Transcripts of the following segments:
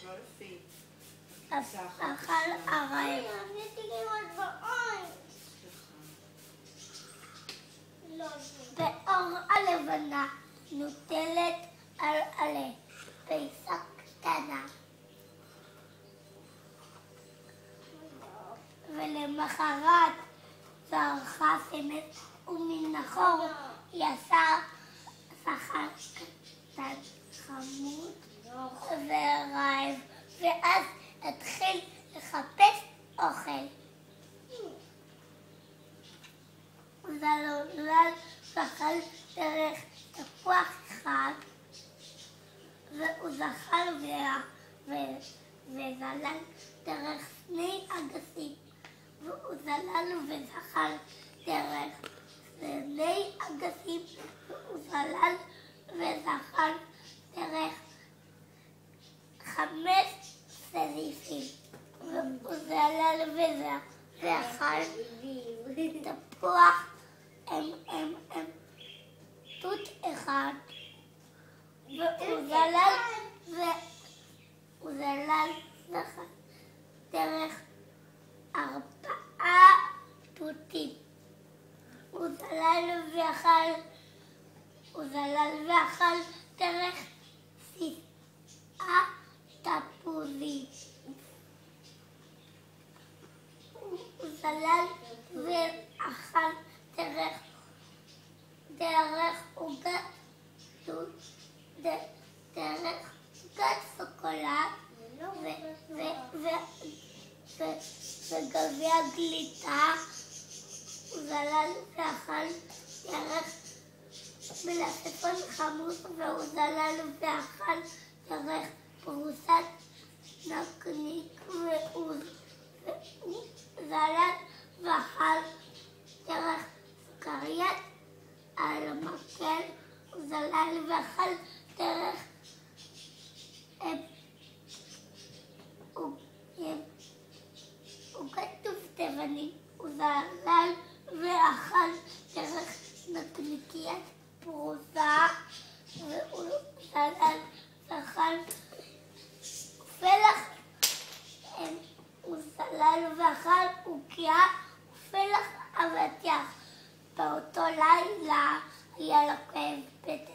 לא לפי. אכל הרעב. באור הלבנה נוטלת על עלה פיסה קטנה. ולמחרת זרחה שמש ומן החור יצא זכר קטן חמוד ורעב, ואז התחיל לחפש אוכל. זלול זחל דרך תפוח אחד, והוא זחל וזלל דרך שני אגסים, והוא זלל וזחל דרך שני אגסים, והוא זלל וזחל דרך 5 סעיפים, והוא זלל וזחל תפוח תות אחד, והוא זלל זחל דרך 4 תותים. הוא זלל ואכל דרך 6 תפוזים. הוא זלל ואכל דרך עוגת סוכולד וגביע גלידה. הוא זלל ואכל דרך מלפפון חמוץ, והוא זלל ואכל דרך פרוסת נקניק, והוא זלל ואכל דרך סוכריית על מקל. הוא זלל ואכל דרך עוגת דובדבנים. הוא זלל ואכל דרך נקניקיית פרוסה, והוא זלל ואכל פלח. הוא זלל ואכל עוגיה ופלח אבטיח. באותו לילה היה לו כאב בטן.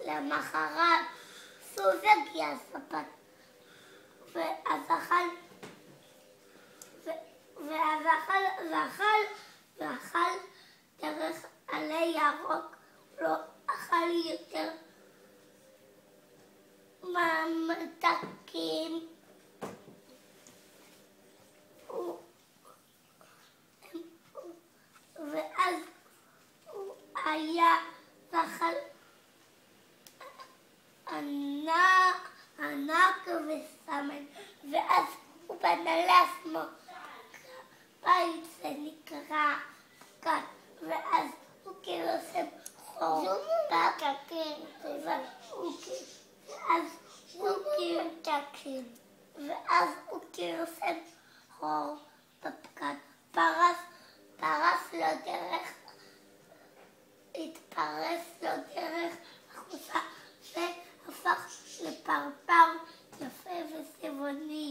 למחרת סוף הגיע ספק, ואז אכל דרך עלה ירוק. לא אכל יותר ממתקים. ואז הוא היה זחל ענק וסמן, ואז הוא בנה לעצמו בית שנקרא כאן, ואז הוא קירסם חור בפקקים, ואז הוא קירסם חור בפקק, התפרס לו דרך החוצה והפך לפרפר יפה וצבעוני.